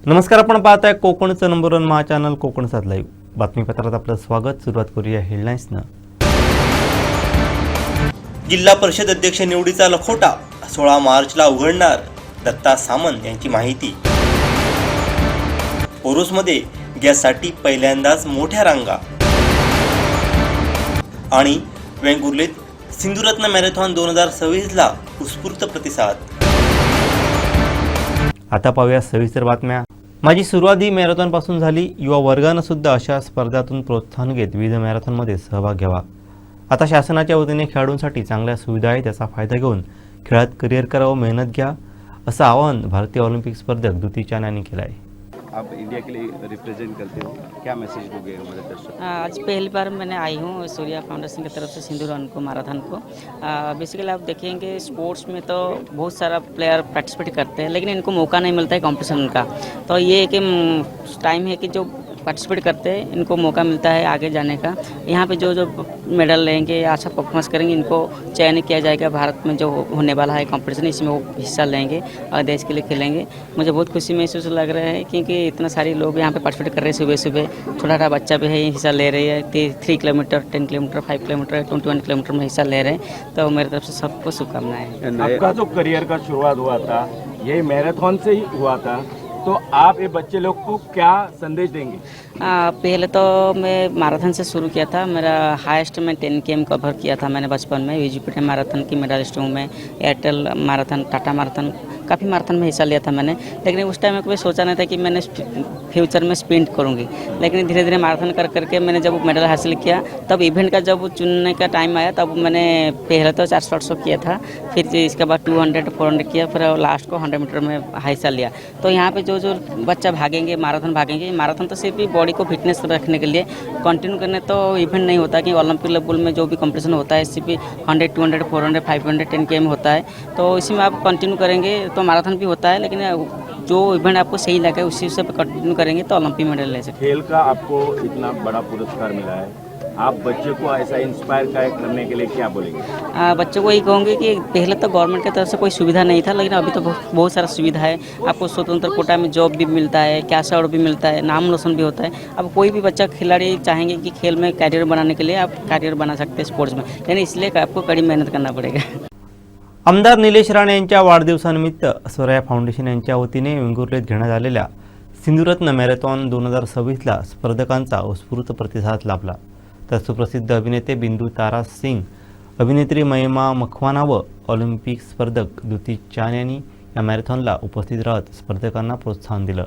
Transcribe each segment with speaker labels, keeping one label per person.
Speaker 1: नमस्कार, आपण पाहताय कोकणचं नंबर 1 महा चॅनल कोकण सात लाईव्ह. बातमीपत्रात आपलं स्वागत. सुरुवात करूया हेडलाईन्सनं.
Speaker 2: जिल्हा परिषद अध्यक्ष निवडीचा लखोटा 16 मार्चला उघडणार, दत्ता सामंत यांची माहिती. ओरोसमध्ये गॅससाठी पहिल्यांदाच मोठ्या रांगा आणि वेंगुर्लेत सिंधुरत्न मॅरेथॉन 2026ला उत्स्फूर्त प्रतिसाद.
Speaker 1: आता पाहूया सविस्तर बातम्या. माझी सुरुवात ही मॅरेथॉनपासून झाली. युवा वर्गानं सुद्धा अशा स्पर्धातून प्रोत्साहन घेत विविध मॅरेथॉनमध्ये सहभाग घ्यावा. आता शासनाच्या वतीने खेळाडूंसाठी चांगल्या सुविधा आहेत, त्याचा फायदा घेऊन खेळात करिअर करावं, मेहनत घ्या, असं आवाहन भारतीय ऑलिम्पिक स्पर्धक द्युती चान यांनी केलं आहे.
Speaker 3: आप इंडिया के लिए रिप्रेजेंट करते हो, क्या मैसेज दोगे हमारे दर्शक?
Speaker 4: आज पहली बार मैंने आई हूँ सूर्या फाउंडेशन की तरफ से सिंधु रन को मैराथन को. बेसिकली आप देखेंगे स्पोर्ट्स में तो बहुत सारा प्लेयर पार्टिसिपेट करते हैं, लेकिन इनको मौका नहीं मिलता है कंपटीशन का. तो ये एक टाइम है कि जो पार्टिसिपेट करते हैं इनको मौका मिलता है आगे जाने का. यहाँ पे जो जो मेडल लेंगे, अच्छा परफॉर्मेंस करेंगे, इनको चयन किया जाएगा. भारत में जो होने वाला है कंपटीशन, इसमें वो हिस्सा लेंगे और देश के लिए खेलेंगे. मुझे बहुत खुशी महसूस लग रहा है क्योंकि इतना सारे लोग यहाँ पे पार्टिसिपेट कर रहे हैं. सुबह सुबह छोटा बच्चा भी है, हिस्सा ले रही है. 3 किलोमीटर, 10 किलोमीटर, 5 किलोमीटर, 21 किलोमीटर में हिस्सा ले रहे हैं. तो मेरी तरफ से सबको शुभकामनाएं.
Speaker 5: आपका जो करियर का शुरुआत हुआ था यही मैराथन से ही हुआ था, तो आप ये बच्चे लोग को क्या संदेश देंगे?
Speaker 4: पहले तो मैं मैराथन से शुरू किया था. मेरा हाईएस्ट में 10 km कवर किया था मैंने बचपन में. यूजीपीटी मैराथन की मेडलिस्ट हूँ मैं. एयरटेल मैराथन, टाटा मैराथन, काफ़ी मैराथन में हिस्सा लिया था मैंने. लेकिन उस टाइम में कभी सोचा नहीं था कि मैंने फ्यूचर में स्प्रिंट करूँगी. लेकिन धीरे धीरे मैराथन कर करके मैंने जब मेडल हासिल किया, तब इवेंट का जब चुनने का टाइम आया, तब मैंने पहले तो 400 किया था, फिर इसके बाद 200, 400 किया, फिर लास्ट को 100 मीटर में हिस्सा लिया. तो यहाँ पे जो जो बच्चा भागेंगे, मैराथन भागेंगे, मैराथन तो सिर्फ बॉडी को फिटनेस रखने के लिए कंटिन्यू करने, तो इवेंट नहीं होता कि ओलंपिक लेवल में जो भी कंपटीशन होता है सिर्फ 100, 200, 400, 500, 10 km होता है. तो इसी में आप कंटिन्यू करेंगे तो मैराथन भी होता है, लेकिन जो इवेंट आपको सही लगे उसी से कंटिन्यू करेंगे तो ओलंपिक मेडल ले सकते.
Speaker 5: खेल का आपको इतना बड़ा पुरस्कार मिला है, आप बच्चे को ऐसा इंस्पायर करने के लिए क्या बोलेंगे?
Speaker 4: बच्चों को यही कहूँगी कि पहले तो गवर्नमेंट की तरफ से कोई सुविधा नहीं था, लेकिन अभी तो बहुत सारा सुविधा है. आपको स्वतंत्र कोटा में जॉब भी मिलता है, कैश अवार्ड भी मिलता है, नाम रोशन भी होता है. अब कोई भी बच्चा खिलाड़ी चाहेंगे कि खेल में कैरियर बनाने के लिए आप कैरियर बना सकते हैं स्पोर्ट्स में, लेकिन इसलिए आपको कड़ी मेहनत करना पड़ेगा.
Speaker 1: आमदार निलेश राणे यांच्या वाढदिवसानिमित्त सूर्या फाउंडेशन यांच्या वतीने वेंगुर्लेत घेण्यात आलेल्या सिंधुरत्न मॅरेथॉन 2026ला स्पर्धकांचा उत्स्फूर्त प्रतिसाद लाभला. तर सुप्रसिद्ध अभिनेते बिंदू तारा सिंग, अभिनेत्री महिमा मखवाना व ऑलिम्पिक स्पर्धक द्युती चान यांनी या मॅरेथॉनला उपस्थित राहत स्पर्धकांना प्रोत्साहन दिलं.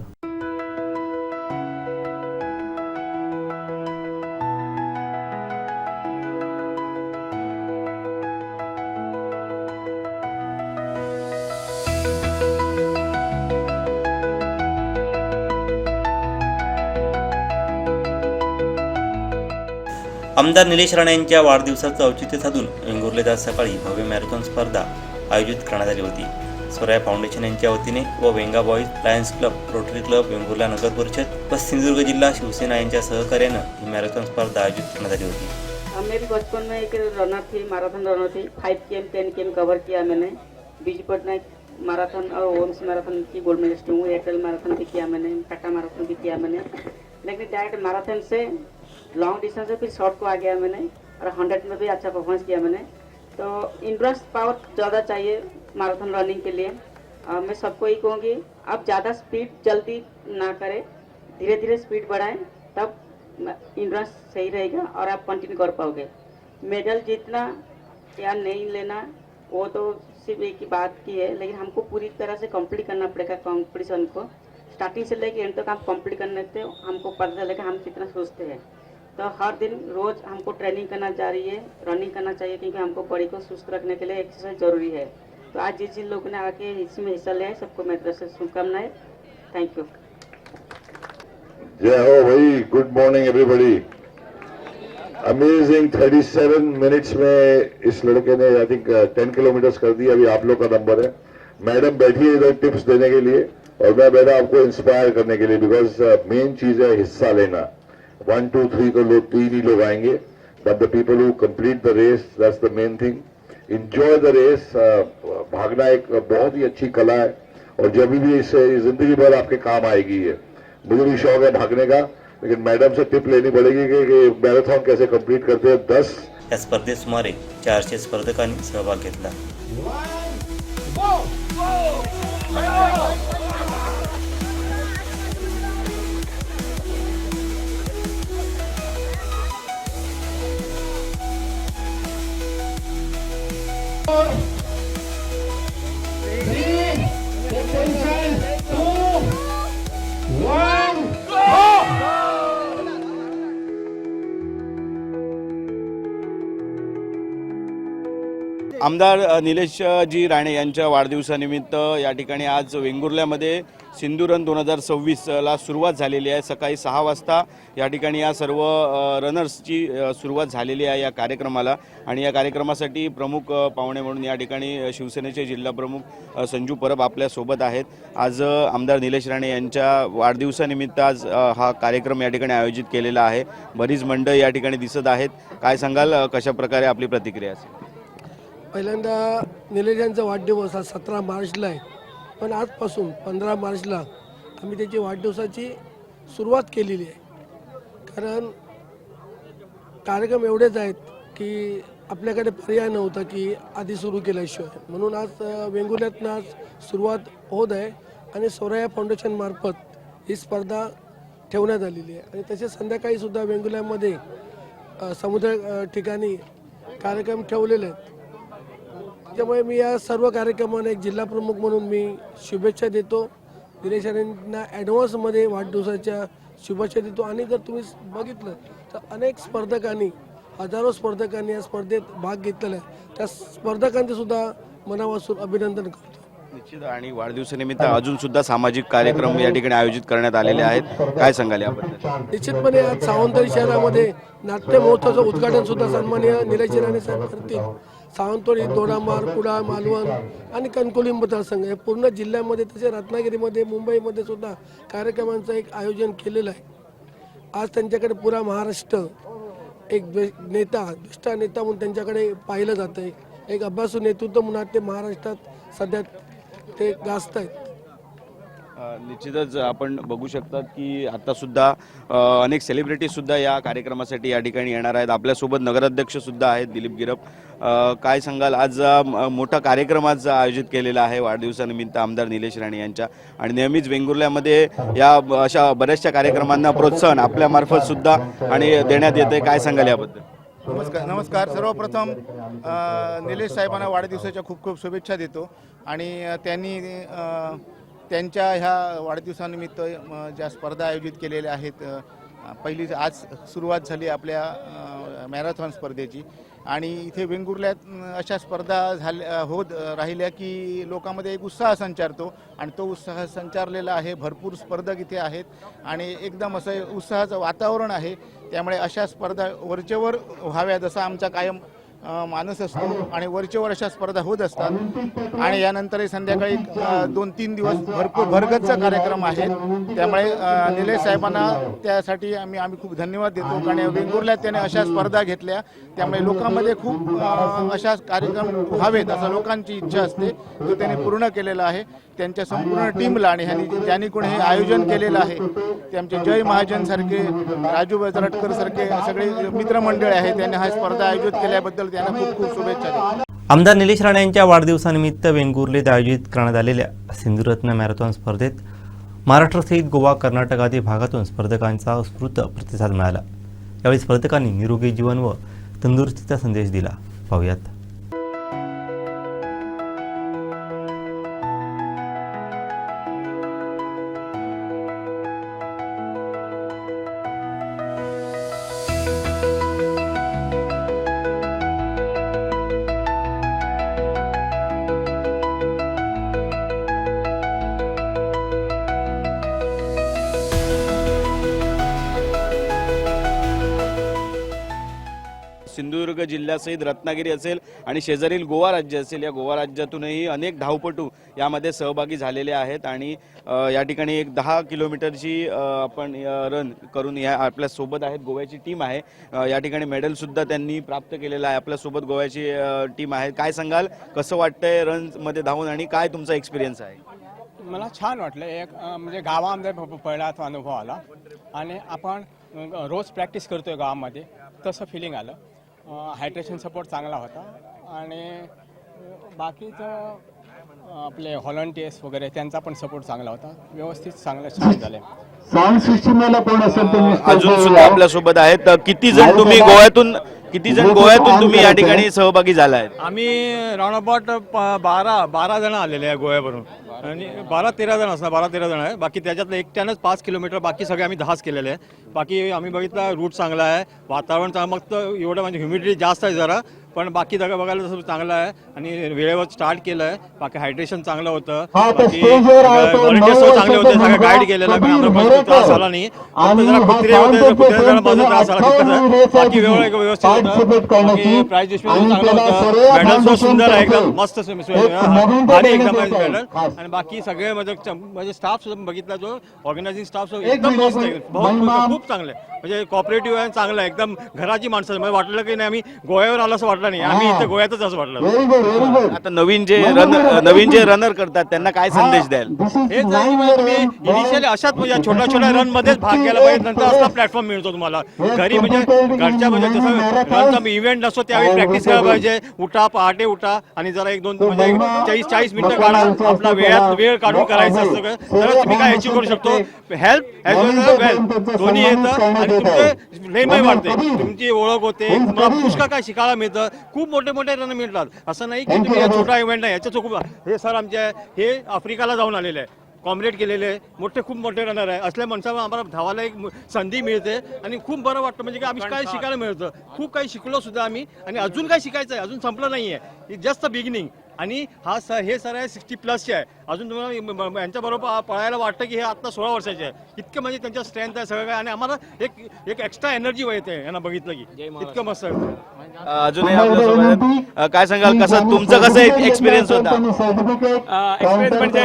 Speaker 2: आमदार निलेश राणे यांच्या वाढदिवसाचं औचित्य साधून वेंगुर्लेत आज सकाळी भव्य मॅरेथॉन स्पर्धा आयोजित करण्यात आली होती. सूर्या फाउंडेशन यांच्या वतीने व वेंगा boys lions club, rotary club, Vengurla नगर परिषद व सिंधुदुर्ग जिल्हा शिवसेना यांच्या सहकार्यानं ही मॅरेथॉन स्पर्धा आयोजित करण्यात आली होती.
Speaker 4: मेरी बचपन में एक रनर थी, मैराथन रनर थी. 5 km, 10 km कवर किया मैंने. बीजी पटनायक मैराथन और ओम्स मैराथन की गोल्ड मेडलिस्ट हूँ. एयरटेल मैराथन भी किया मैंने, टाटा मैराथन भी किया मैंने. लेकिन डायरेक्ट मैराथन से लॉन्ग डिस्टेंस से फिर शॉर्ट को आ गया मैंने, और 100 में भी अच्छा परफॉर्मेंस किया मैंने. तो इंड्योरेंस पावर ज़्यादा चाहिए मैराथन रनिंग के लिए. मैं सबको यही कहूँगी, आप ज़्यादा स्पीड जल्दी ना करें, धीरे धीरे स्पीड बढ़ाएं, तब इंड्योरेंस सही रहेगा और आप कंटिन्यू कर पाओगे. मेडल जीतना या नहीं लेना वो तो सिर्फ एक ही बात की है, लेकिन हमको पूरी तरह से कंप्लीट करना पड़ेगा कंपटीशन को. स्टार्टिंग से लेकर एंड तक आप कंप्लीट करने से हमको पता चलेगा हम कितना सोचते हैं. तो हर दिन रोज़ हमको ट्रेनिंग करना चाहिए है, रनिंग करना चाहिए, क्योंकि हमको बॉडी को सुस्त रखने के लिए एक्सरसाइज ज़रूरी है. तो आज जिन लोगों ने आके इसमें हिस्सा लिया है, सबको मेरी तरफ से शुभकामनाएं. Thank you.
Speaker 6: जय हो भाई. Good morning everybody. Amazing 37 minutes में इस लड़के ने आई थिंक 10 किलोमीटर्स कर दिया. अभी आप लोग का नंबर है. मैडम बैठी है इधर टिप्स देने के लिए, और मैं बैठा आपको इंस्पायर करने के लिए, बिकॉज मेन चीज है हिस्सा लेना. 1, 2, 3 को लोग 3 ही लोग आएंगे, but the people who complete the race, that's the main thing. Enjoy the race. भागना एक बहुत ही अच्छी कला है. और जब भी इससे जिंदगी भर आपके काम आएगी ये। मुझे भी शौक है भागने का, लेकिन मैडम से टिप लेनी पड़ेगी कि मैराथन कैसे कंप्लीट करते हैं। 10
Speaker 2: या स्पर्धेत सुमारे 400 स्पर्धकांनी सहभाग घेतला.
Speaker 3: आमदार निलेशजी राणे यांच्या वाढदिवसानिमित्त या ठिकाणी आज वेंगुर्ल्यामध्ये सिंधुरन 2026ला सुरुवात झालेली आहे. सकाळी 6 वाजता या ठिकाणी या सर्व रनर्सची सुरुवात झालेली आहे या कार्यक्रमाला. आणि या कार्यक्रमासाठी प्रमुख पाहुणे म्हणून या ठिकाणी शिवसेनेचे जिल्हाप्रमुख संजू परब आपल्यासोबत आहेत. आज आमदार निलेश राणे यांच्या वाढदिवसानिमित्त आज हा कार्यक्रम या ठिकाणी आयोजित केलेला आहे. बरीच मंडळी या ठिकाणी दिसत आहेत. काय सांगाल, कशा प्रकारे आपली प्रतिक्रिया असेल?
Speaker 7: पहिल्यांदा निलेश यांचा वाढदिवस हा 17 मार्चला आहे, पण आजपासून 15 मार्चला आम्ही त्याची वाढदिवसाची सुरुवात केलेली आहे. कारण कार्यक्रम एवढेच आहेत की आपल्याकडे पर्याय नव्हता की आधी सुरू केल्याशिवाय. म्हणून आज वेंगुर्ल्यातनं आज सुरुवात होत आहे आणि सौराया फाउंडेशनमार्फत ही स्पर्धा ठेवण्यात आलेली आहे. आणि तसेच संध्याकाळीसुद्धा वेंगुर्ल्यामध्ये समुद्र ठिकाणी कार्यक्रम ठेवलेले आहेत. त्यामुळे मी या सर्व कार्यक्रमांना एक जिल्हाप्रमुख म्हणून मी शुभेच्छा देतो. निलेश यांना ॲडव्हान्समध्ये वाढदिवसाच्या शुभेच्छा देतो. आणि जर तुम्ही बघितलं तर अनेक स्पर्धकांनी, हजारो स्पर्धकांनी या स्पर्धेत भाग घेतलेला आहे. त्या स्पर्धकांचे सुद्धा मनापासून अभिनंदन करतो.
Speaker 3: निश्चित. आणि वाढदिवसानिमित्त अजून सुद्धा सामाजिक कार्यक्रम या ठिकाणी आयोजित करण्यात आलेले आहेत. काय सांगाल याबद्दल?
Speaker 7: निश्चितपणे आज सावंतवाडी शहरामध्ये नाट्य महोत्सवाचं उद्घाटन सुद्धा सन्माननीय निलेश राणे साहेब करतील. सावंतवाडी, दोडामार्ग, कुडाळ, मालवण आणि कणकवली मतदारसंघ हे पूर्ण जिल्ह्यामध्ये, तसे रत्नागिरीमध्ये, मुंबईमध्ये सुद्धा कार्यक्रमांचं एक आयोजन केलेलं आहे. आज त्यांच्याकडे पुरा महाराष्ट्र एक नेता, दुष्ट नेता म्हणून त्यांच्याकडे पाहिलं जातं. एक अभ्यासू नेतृत्व म्हणून ते महाराष्ट्रात सध्या ते गाजत आहेत.
Speaker 3: निश्चितच आपण बघू शकतात की आतासुद्धा अनेक सेलिब्रिटीजसुद्धा या कार्यक्रमासाठी या ठिकाणी येणार आहेत. आपल्यासोबत नगराध्यक्षसुद्धा आहेत दिलीप गिरप. काय सांगाल, आज मोठा कार्यक्रम आज आयोजित केलेला आहे वाढदिवसानिमित्त आमदार निलेश राणे यांच्या. आणि नेहमीच वेंगुर्ल्यामध्ये या अशा बऱ्याचशा कार्यक्रमांना प्रोत्साहन आपल्यामार्फत सुद्धा आणि देण्यात येते. काय सांगाल याबद्दल?
Speaker 8: नमस्कार. सर्वप्रथम निलेश साहेबांना वाढदिवसाच्या खूप खूप शुभेच्छा देतो. आणि त्यांनी त्यांच्या ह्या वाढदिवसानिमित्त ज्या स्पर्धा आयोजित केलेल्या आहेत, पहिली आज सुरुवात झाली आपल्या मॅरेथॉन स्पर्धेची. आणि इथे वेंगुर्ल्यात अशा स्पर्धा होत राहिल्या की लोकांमध्ये एक उत्साह संचारतो आणि तो उत्साह संचारलेला आहे. भरपूर स्पर्धक इथे आहेत आणि एकदम असं उत्साहाचं वातावरण आहे. त्यामुळे अशा स्पर्धा वरचेवर व्हाव्या, जसा आमचा कायम मानस असतो. आणि वरचेवर अशा स्पर्धा होत असतात. आणि यानंतरही संध्याकाळी 2-3 दिवस भरपूर भरगतचा कार्यक्रम आहे. त्यामुळे निलेश साहेबांना त्यासाठी आम्ही खूप धन्यवाद देतो. कारण वेंगुर्ल्यात त्याने अशा स्पर्धा घेतल्या, त्यामुळे लोकांमध्ये खूप अशा कार्यक्रम व्हावेत असं लोकांची इच्छा असते. तो त्याने पूर्ण केलेला आहे. त्यांच्या संपूर्ण टीमला आणि ज्यांनी कोणी हे आयोजन केलेलं आहे ते आमचे जय महाजन सारखे, राजू बजरटकर सारखे सगळे मित्रमंडळ आहे, त्यांनी हा स्पर्धा आयोजित केल्याबद्दल त्यांना खूप खूप शुभेच्छा देतो.
Speaker 1: आमदार निलेश राणे यांच्या वाढदिवसानिमित्त वेंगुर्लेत आयोजित करण्यात आलेल्या सिंधुरत्न मॅरेथॉन स्पर्धेत महाराष्ट्रासहित गोवा, कर्नाटक आदी भागातून स्पर्धकांचा उत्स्फूर्त प्रतिसाद मिळाला. यावेळी स्पर्धकांनी निरोगी जीवन व तंदुरुस्तीचा संदेश दिला. पाहूयात.
Speaker 3: सिंधुदुर्ग जिल्ह्यासहित रत्नागिरी असेल आणि शेजारील गोवा राज्य असेल, या गोवा राज्यातूनही अनेक धावपटू यामध्ये सहभागी झालेले आहेत आणि या ठिकाणी एक 10 किलोमीटरची आपण रन करून या आपल्यासोबत आहेत. गोव्याची टीम आहे, या ठिकाणी मेडलसुद्धा त्यांनी प्राप्त केलेलं आहे. आपल्यासोबत गोव्याची टीम आहे. काय सांगाल, कसं वाटतंय रनमध्ये धावून आणि काय तुमचा एक्सपिरियन्स आहे?
Speaker 9: मला छान वाटलं. एक म्हणजे गावामध्ये पहिलाच अनुभव आला आणि आपण रोज प्रॅक्टिस करतोय गावामध्ये, तसं फिलिंग आलं. हायड्रेशन सपोर्ट चांगला होता आणि बाकीचं आपले व्हॉलंटियर्स वगैरे त्यांचा पण सपोर्ट चांगला होता. व्यवस्थित चांगलं छान झालं.
Speaker 10: साऊंड सिस्टमला कोण असेल तुम्ही
Speaker 3: अजून सुद्धा आपल्यासोबत आहेत. किती जण तुम्ही गोव्यातून तुम्ही या ठिकाणी सहभागी झाला आहेत?
Speaker 11: आम्ही राऊंड अबाउट 12 जण आलेले आहे गोव्यावरून आणि 12-13 जण असणार, 12-13 जण आहे. बाकी त्याच्यातलं एकट्यानंच 5 किलोमीटर, बाकी सगळे आम्ही 10च केलेले आहे. बाकी आम्ही बघितलं रूट चांगला आहे, वातावरण चांगलं, फक्त एवढं म्हणजे ह्युमिडिटी जास्त आहे जरा, पण बाकी जागा बघायला तसं चांगलं आहे आणि वेळेवर स्टार्ट केलं आहे. बाकी हायड्रेशन चांगलं होतं, बाकी व्हॉलंटियर्स चांगले होते, सगळं गाईड केलेलं आहे, आम्हाला त्रास झाला नाही. फक्त जरा कुत्रे होते, कुत्र्याला जरा माझा त्रास झाला तिथं. बाकी व्यवस्थित होतं. बाकी प्राईज डिस्ट्रिब्युशन चांगलं होतं. मेडल सुंदर आहे, एकदम मस्त भारी एकदम मेडल. आणि बाकी सगळे म्हणजे स्टाफ सुद्धा बघितला, जो ऑर्गनायझिंग स्टाफ एकदम मस्त आहे, खूप चांगलं आहे. म्हणजे कॉपरेटिव्ह आहे, चांगलं आहे, एकदम घराची माणसं. म्हणजे वाटलं की नाही आम्ही गोव्यावर आलो असं वाटलं नाही, आम्ही इथं गोव्यातच असं वाटलं.
Speaker 3: आता नवीन जे रनर करतात त्यांना काय संदेश द्याल?
Speaker 11: हे तुम्ही इनिशियली अशाच म्हणजे छोट्या छोट्या रन मध्येच भाग घ्यायला पाहिजे, नंतर असला प्लॅटफॉर्म मिळतो तुम्हाला. घरी म्हणजे घरच्या म्हणजे जसं रनचा इव्हेंट नसतो त्यावेळी प्रॅक्टिस करायला पाहिजे. उठा, पहाटे उठा आणि जरा 1-2 म्हणजे 40 मिनिटं काढा, आपला वेळ काढून करायचं असतं, तरच तुम्ही काय अचीव्ह करू शकतो. हेल्प ॲज वेल एज वेल्थ दोन्ही येतं आणि तुमचे नेहमी वाढते, तुमची ओळख होते, तुम्हाला पुष्कळ काय शिकायला मिळतं. खूप मोठे मोठे रन मिळतात, असं नाही की तुम्ही छोटा इव्हेंट नाही. याच्या खूप हे सर आमचे हे आफ्रिकाला जाऊन आलेले आहे, कॉम्रेट केलेले खूप मोठे रनर आहे. असल्या माणसाला आम्हाला धावायला एक संधी मिळते आणि खूप बरं वाटतं. म्हणजे की आम्ही काय शिकायला मिळतं, खूप काही शिकलो सुद्धा आम्ही आणि अजून काय शिकायचं आहे, अजून संपलं नाही आहे. It's just the beginning. आणि हे सर आहे 60+ आहे. अजून तुम्हाला यांच्याबरोबर पळायला वाटतं की हे आता 16 वर्षाचे आहे. इतकं म्हणजे त्यांच्या स्ट्रेंथ आहे सगळं काय, आणि आम्हाला एक एक्स्ट्रा एनर्जी येते यांना बघितलं की, इतकं मस्त आहे.
Speaker 3: अजूनही आपल्यासोबत काय सांगाल, कसं एक्सपिरियन्स होता?
Speaker 12: एक्सपिरियन्स म्हणजे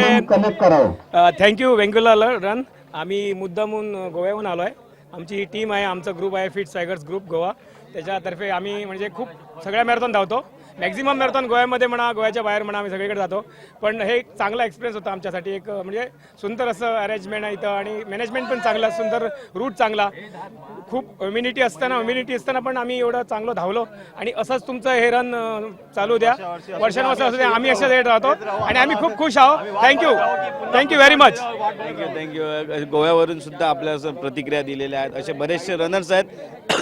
Speaker 12: थँक्यू वेंगुर्ला रन. आम्ही मुद्दामून गोव्याहून आलो आहे. आमची टीम आहे, आमचा ग्रुप आहे फिट सायकर्स ग्रुप गोवा. त्याच्यातर्फे आम्ही म्हणजे खूप सगळ्या मॅरेथॉन धावतो. मॅक्झिमम मॅरेथॉन गोव्यामध्ये म्हणा, गोव्याच्या बाहेर म्हणा, आम्ही सगळीकडे जातो. पण हे एक चांगला एक्सपिरियन्स होता आमच्यासाठी. एक म्हणजे सुंदर असं अरेंजमेंट आहे इथं आणि मॅनेजमेंट पण चांगला, सुंदर रूट चांगला. खूप ह्युमिनिटी असताना पण आम्ही एवढं चांगलं धावलो आणि असंच तुमचं हे रन चालू द्या, वर्षानुवर्ष असू द्या. आम्ही अशाच रेट राहतो आणि आम्ही खूप खुश आहोत. Thank you very much.
Speaker 3: थँक्यू. गोव्यावरून सुद्धा आपल्या प्रतिक्रिया दिलेल्या आहेत. असे बरेचसे रनर्स आहेत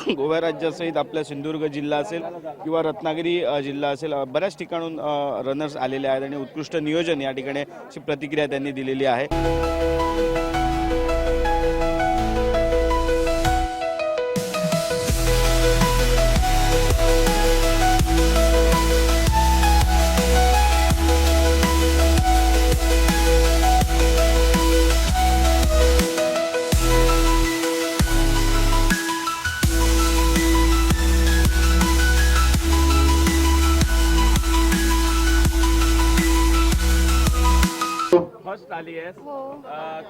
Speaker 3: गोवा राज्यासहित. आपल्या सिंधुदुर्ग जिल्हा असेल किंवा रत्नागिरी जिल्हा असेल, बऱ्याच ठिकाणून रनर्स आलेले आहेत आणि उत्कृष्ट नियोजन या ठिकाणी अशी प्रतिक्रिया त्यांनी दिलेली आहे.
Speaker 5: फर्स्ट आली आहे.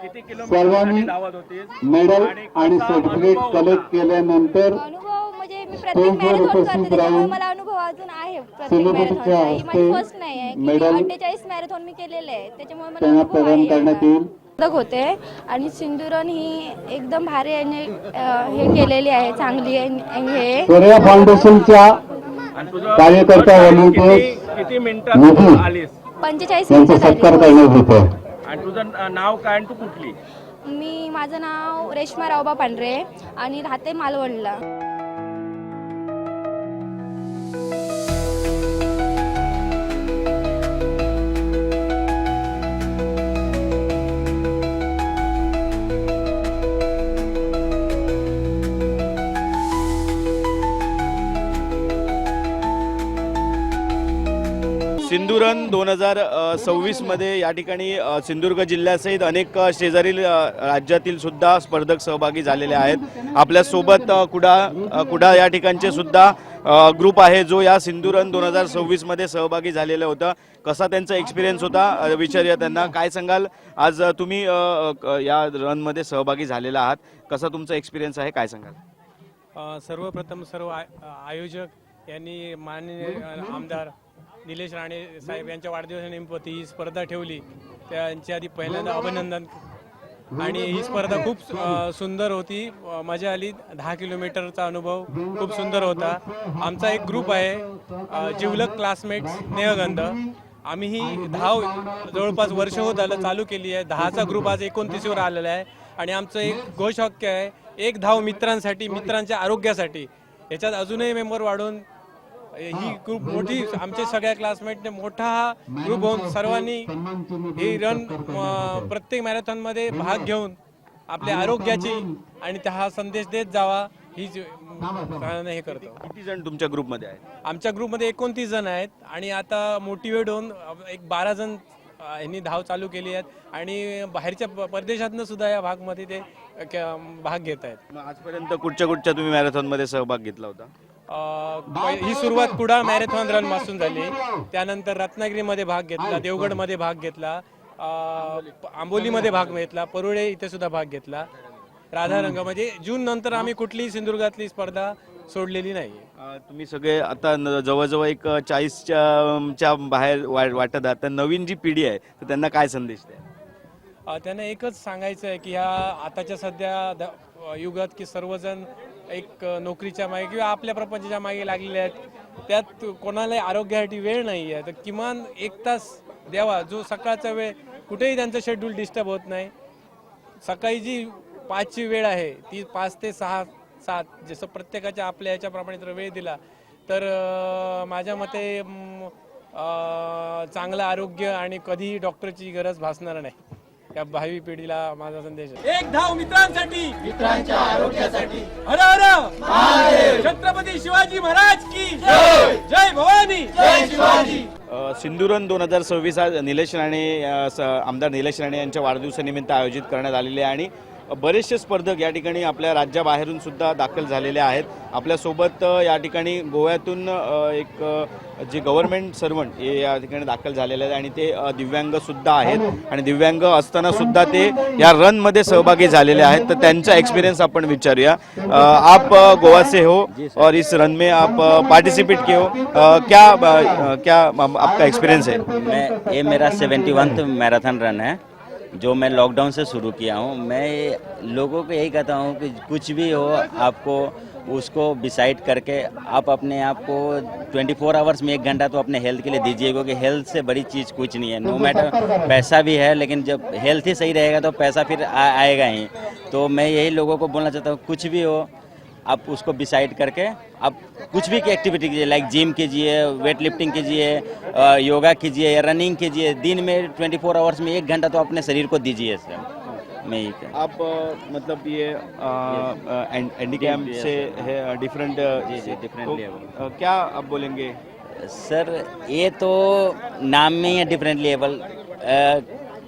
Speaker 5: किती
Speaker 10: सर्वांनी
Speaker 5: किलोमीटर धावत होती
Speaker 10: मेडल आणि सर्टिफिकेट कलेक्ट केल्यानंतर
Speaker 13: अनुभव म्हणजे मी प्रत्येक मॅरेथॉन करते, त्यामुळे मला अनुभव अजून आहे. प्रत्येक मॅरेथॉनचा ही माझी फर्स्ट नाही आहे की 48 मॅरेथॉन मी केलेले आहे, त्याच्यामुळे मला
Speaker 10: त्यांना
Speaker 13: अनुभव
Speaker 10: प्रदान करण्यात
Speaker 13: आहे.
Speaker 10: येईल.
Speaker 13: होते आणि सिंधुरन ही एकदम भारी हे केलेली आहे, चांगली आहे. हे
Speaker 10: सूर्या फाउंडेशनच्या कार्यकर्ता
Speaker 5: किती मिनिटं आलीस?
Speaker 13: 45
Speaker 10: यांचा
Speaker 13: मिनिटं
Speaker 10: सत्कार
Speaker 13: झाली.
Speaker 10: करण्यात येतो.
Speaker 5: आणि तुझं नाव काय आणि तू कुठली?
Speaker 13: माझं नाव रेश्मा रावबा पांढरे आणि राहते मालवणला.
Speaker 3: सिंधुरन 2026मध्ये या ठिकाणी सिंधुदुर्ग जिल्ह्यासहित अनेक शेजारील राज्यातील सुद्धा स्पर्धक सहभागी झालेले आहेत. आपल्यासोबत कुडा या ठिकाणचे सुद्धा ग्रुप आहे जो या सिंधुरन 2026मध्ये सहभागी झालेला होता. कसा त्यांचा एक्सपिरियन्स होता विचारूया त्यांना. काय सांगाल, आज तुम्ही या रनमध्ये सहभागी झालेला आहात, कसा तुमचा एक्सपिरियन्स आहे, काय सांगाल?
Speaker 12: सर्वप्रथम सर्व आयोजक यांनी माननीय आमदार निलेश राणे साहेब यांच्या वाढदिवसानिमित्त ही स्पर्धा ठेवली, त्यांच्या आधी पहिल्यांदा अभिनंदन. आणि ही स्पर्धा खूप सुंदर होती, मजा आली. 10 किलोमीटरचा अनुभव खूप सुंदर होता. आमचा एक ग्रुप आहे जिवलक क्लासमेट्स नेहगंध. आम्ही ही धाव जवळपास वर्ष होत आलं चालू केली आहे. 10चा ग्रुप आज 29वर आलेला आहे. आणि आमचं एक घोषवाक्य आहे, एक धाव मित्रांसाठी, मित्रांच्या आरोग्यासाठी. याच्यात अजूनही मेंबर वाढून ही खूप मोठी, आमचे सगळ्या क्लासमेटने मोठा हा ग्रुप होऊन सर्वांनी ही रन प्रत्येक मॅरेथॉनमध्ये भाग घेऊन आपल्या आरोग्याची आणि हा संदेश देत जावा ही हे करतो.
Speaker 3: किती जण तुमच्या ग्रुपमध्ये आहेत?
Speaker 12: आमच्या ग्रुपमध्ये 29 जण आहेत आणि आता मोटिवेट होऊन एक 12 जण यांनी धाव चालू केली आहेत आणि बाहेरच्या परदेशातनं सुद्धा या भागमध्ये ते भाग घेत आहेत.
Speaker 3: आजपर्यंत कुठच्या तुम्ही मॅरेथॉनमध्ये सहभाग घेतला होता?
Speaker 12: ही सुरुवात कुडाळ मॅरेथॉन रन पासून झाली. त्यानंतर रत्नागिरीमध्ये भाग घेतला, देवगडमध्ये भाग घेतला, आंबोलीमध्ये भाग घेतला, परुळे इथे सुद्धा भाग घेतला. राधारंग म्हणजे जून नंतर आम्ही कुठलीही सिंधुदुर्गातली स्पर्धा सोडलेली नाही.
Speaker 3: तुम्ही सगळे आता जवळजवळ एक 40च्या बाहेर वाटत आहात, तर नवीन जी पिढी आहे तर त्यांना काय संदेश द्या?
Speaker 12: त्यांना एकच सांगायचं आहे की ह्या आताच्या सध्या युगात की सर्वजण एक नोकरीच्या मागे किंवा आपल्या प्रपंचाच्या मागे लागलेले आहेत. त्यात कोणालाही आरोग्यासाठी वेळ नाही आहे, तर किमान 1 तास द्यावा. जो सकाळचा वेळ कुठेही त्यांचं शेड्यूल डिस्टर्ब होत नाही. सकाळी जी 5ची वेळ आहे ती 5 ते 6-7 जसं प्रत्येकाच्या आपल्या याच्याप्रमाणे जर वेळ दिला तर माझ्या मते चांगलं आरोग्य आणि कधीही डॉक्टरची गरज भासणार नाही. या भावी पिढीला माझा संदेश आहे. एक धाव मित्रांसाठी, मित्रांच्या आरोग्यासाठी. हर हर महादेव. छत्रपती शिवाजी महाराज की जय. जय भवानी, जय शिवाजी.
Speaker 3: सिंधुरन 2026 आज निलेश राणे आमदार निलेश राणे यांच्या वाढदिवसानिमित्त आयोजित करण्यात आलेले आहे आणि बरेचसे स्पर्धक या ठिकाणी आपल्या राज्याबाहेरून सुद्धा दाखल झालेले आहेत. आपल्यासोबत या ठिकाणी गोव्यातून एक जे गव्हर्नमेंट सर्वंट हे या ठिकाणी दाखल झालेले आहेत आणि ते दिव्यांग सुद्धा आहेत आणि दिव्यांग असताना सुद्धा ते या रनमध्ये सहभागी झालेले आहेत. तर त्यांचा एक्सपीरियंस आपण विचारूया. आप गोवा से हो और इस रन में आप पार्टिसिपेट किए हो, क्या आपका एक्सपीरियंस है?
Speaker 14: ये मेरा 71वां मैराथन रन है जो मैं लॉकडाउन से शुरू किया हूँ. मैं लोगों को यही कहता हूँ कि कुछ भी हो आपको उसको डिसाइड करके आप अपने आप को 24 आवर्स में 1 घंटा तो अपने हेल्थ के लिए दीजिए, क्योंकि हेल्थ से बड़ी चीज़ कुछ नहीं है. नो मैटर पैसा भी है, लेकिन जब हेल्थ ही सही रहेगा तो पैसा फिर आएगा ही. तो मैं यही लोगों को बोलना चाहता हूँ, कुछ भी हो आप उसको डिसाइड करके आप कुछ भी की एक्टिविटी कीजिए, लाइक जिम कीजिए, वेट लिफ्टिंग कीजिए, योगा कीजिए या रनिंग कीजिए. दिन में 24 आवर्स में 1 घंटा तो अपने शरीर को दीजिए सर. मैं ये
Speaker 3: आप मतलब ये हैंडीकैप से है डिफरेंट
Speaker 14: डिफरेंट
Speaker 3: क्या आप बोलेंगे?
Speaker 14: सर ये तो नाम में ही है डिफरेंटली एबल.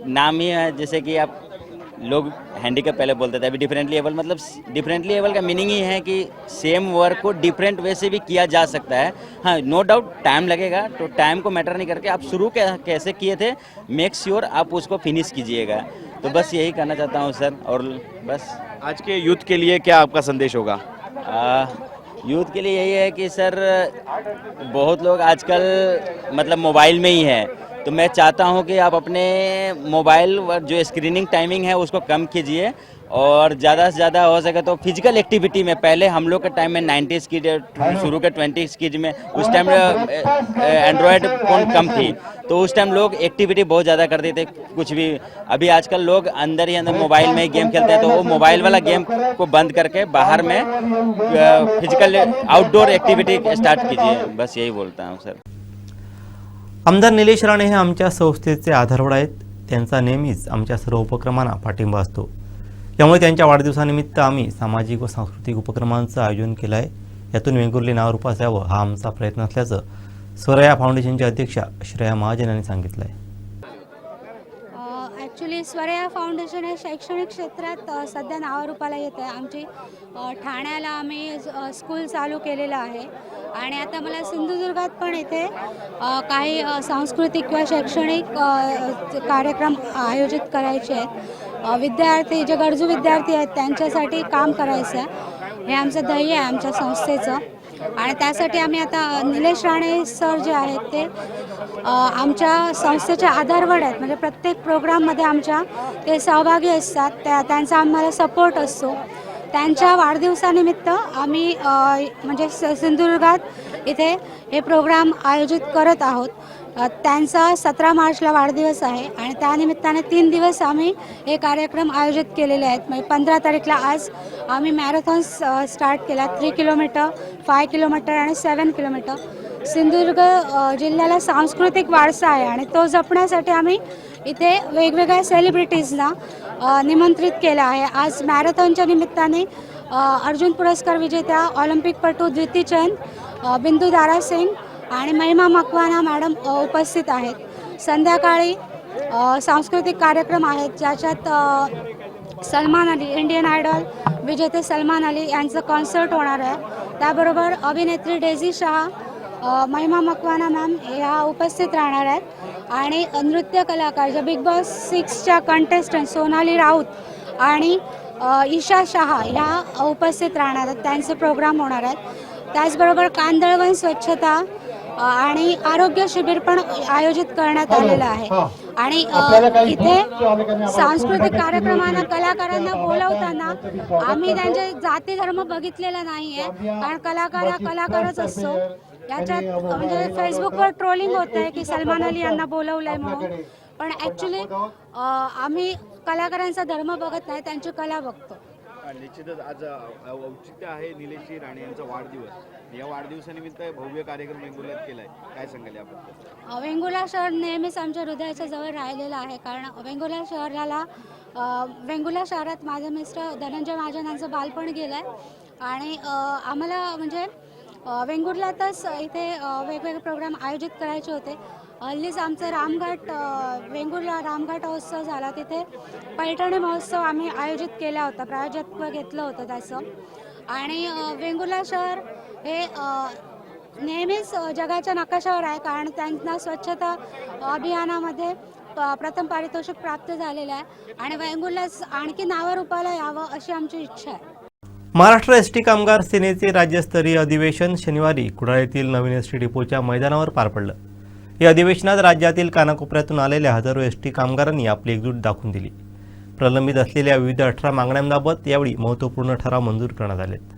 Speaker 14: नाम ही है, जैसे कि आप लोग हैंडीकैप पहले बोलते थे, अभी डिफरेंटली एबल. मतलब डिफरेंटली एबल का मीनिंग ही है कि सेम वर्क को डिफरेंट वे से भी किया जा सकता है. हाँ, नो डाउट टाइम लगेगा, तो टाइम को मैटर नहीं करके आप शुरू कैसे किए थे, मेक श्योर आप उसको फिनिश कीजिएगा. तो बस यही कहना चाहता हूँ सर. और बस
Speaker 3: आज के यूथ के लिए क्या आपका संदेश होगा?
Speaker 14: यूथ के लिए यही है कि सर बहुत लोग आजकल मतलब मोबाइल में ही है, तो मैं चाहता हूं कि आप अपने मोबाइल जो स्क्रीनिंग टाइमिंग है उसको कम कीजिए और ज़्यादा से ज़्यादा हो सके तो फिजिकल एक्टिविटी में. पहले हम लोग के टाइम में 90s की शुरू के 20s की में उस टाइम एंड्रॉयड फ़ोन कम थी, तो उस टाइम लोग एक्टिविटी बहुत ज़्यादा करते थे कुछ भी. अभी आजकल लोग अंदर ही अंदर मोबाइल में ही गेम खेलते हैं, तो वो मोबाइल वाला गेम को बंद करके बाहर में फिजिकल आउटडोर एक्टिविटी स्टार्ट कीजिए. बस यही बोलता हूँ सर.
Speaker 1: आमदार निलेश राणे हे आमच्या संस्थेचे आधारवड आहेत. त्यांचा नेहमीच आमच्या सर्व उपक्रमांना पाठिंबा असतो. यामुळे त्यांच्या वाढदिवसानिमित्त आम्ही सामाजिक व सांस्कृतिक उपक्रमांचं आयोजन केलं आहे. यातून वेंगुर्ले नाव रूपास यावं हा आमचा प्रयत्न असल्याचं स्वराया फाउंडेशनच्या अध्यक्षा श्रेया महाजन यांनी सांगितलं आहे.
Speaker 13: ॲक्च्युली स्वराया फाउंडेशन हे शैक्षणिक क्षेत्रात सध्या नावारूपाला येत आहे. आमची ठाण्याला आम्ही स्कूल चालू केलेलं आहे आणि आता मला सिंधुदुर्गात पण इथे काही सांस्कृतिक किंवा शैक्षणिक कार्यक्रम आयोजित करायचे आहेत. विद्यार्थी जे गरजू विद्यार्थी आहेत त्यांच्यासाठी काम करायचं आहे, हे आमचं ध्येय आहे आमच्या संस्थेचं. आणि त्यासाठी आम्ही आता निलेश राणे सर जे आहेत ते आमच्या संस्थेचे आधारवड आहेत. म्हणजे प्रत्येक प्रोग्राममध्ये आमच्या ते सहभागी असतात, त्यांचा आम्हाला सपोर्ट असतो. त्यांच्या वाढदिवसानिमित्त आम्ही म्हणजे सिंधुदुर्गात इथे हे प्रोग्राम आयोजित करत आहोत. त्यांचा 17 मार्चला वाढदिवस आहे आणि त्यानिमित्ताने 3 दिवस आम्ही हे कार्यक्रम आयोजित केलेले आहेत. म्हणजे 15 तारीखला आज आम्ही मॅरेथॉन स्टार्ट केला. 3 किलोमीटर, 5 किलोमीटर आणि 7 किलोमीटर. सिंधुदुर्ग जिल्ह्याला सांस्कृतिक वारसा आहे आणि तो जपण्यासाठी आम्ही इथे वेगवेगळ्या सेलिब्रिटीजना निमंत्रित केलं आहे. आज मॅरेथॉनच्या निमित्ताने अर्जुन पुरस्कार विजेत्या ऑलिम्पिकपटू द्विती चंद, बिंदू दारा सिंग आणि महिमा मकवाना मॅडम उपस्थित आहेत. संध्याकाळी सांस्कृतिक कार्यक्रम आहेत ज्याच्यात सलमान अली, इंडियन आयडॉल विजेते सलमान अली यांचं कॉन्सर्ट होणार आहे. त्याबरोबर अभिनेत्री डेझी शाह, महिमा मकवाना मॅम ह्या उपस्थित राहणार आहेत आणि नृत्य कलाकार जे बिग बॉस 6च्या कंटेस्टंट सोनाली राऊत आणि ईशा शहा ह्या उपस्थित राहणार आहेत. त्यांचे प्रोग्राम होणार आहेत. त्याचबरोबर कांदळवन स्वच्छता आणि आरोग्य शिबिर पण आयोजित करण्यात आलेलं आहे. आणि इथे सांस्कृतिक कार्यक्रमांना कलाकारांना बोलवताना आम्ही त्यांचे जाती धर्म बघितलेला नाही आहे, कारण कलाकार हा कलाकारच असतो. याच्यात म्हणजे फेसबुकवर ट्रोलिंग होत आहे की सलमान अली यांना बोलवलं आहे म्हणून, पण ॲक्च्युली आम्ही कलाकारांचा धर्म बघत नाही, त्यांची कला बघतो.
Speaker 3: निश्चितच आज औचित्य आहे निलेश राणे यांचा वाढदिवस. या वाढदिवसानिमित्त भव्य कार्यक्रम वेंगुर्ल्यात केलाय, काय सांगाल याबद्दल?
Speaker 13: वेंगुर्ला शहर नेहमीच आमच्या हृदयाच्या जवळ राहिलेलं आहे, कारण वेंगुर्ला शहरात माझे मिस्टर धनंजय महाजन यांचं बालपण गेलं आहे आणि आम्हाला म्हणजे वेंगुर्ल्यातच इथे वेगवेगळे प्रोग्राम आयोजित करायचे होते. हल्लीच आमचं रामघाट वेंगुर्ला रामघाट महोत्सव झाला, तिथे पैठणी महोत्सव आम्ही आयोजित केला होता, प्रायोजकत्व घेतलं होतं त्याचं. आणि वेंगुर्ला शहर हे नेहमीच जगाच्या नकाशावर आहे, कारण त्यांना स्वच्छता अभियानामध्ये प्रथम पारितोषिक प्राप्त झालेलं आहे आणि वेंगुर्ला आणखी नावारूपाला यावं अशी आमची इच्छा आहे.
Speaker 1: महाराष्ट्र एसटी कामगार सेनेचे राज्यस्तरीय अधिवेशन शनिवारी कुडाळ येथील नवीन एसटी डिपोच्या मैदानावर पार पडलं. या अधिवेशनात राज्यातील कानाकोपऱ्यातून आलेल्या हजारो एसटी कामगारांनी आपली एकजूट दाखवून दिली. प्रलंबित असलेल्या विविध 18 मागण्यांबाबत यावेळी महत्त्वपूर्ण ठराव मंजूर करण्यात आलेत.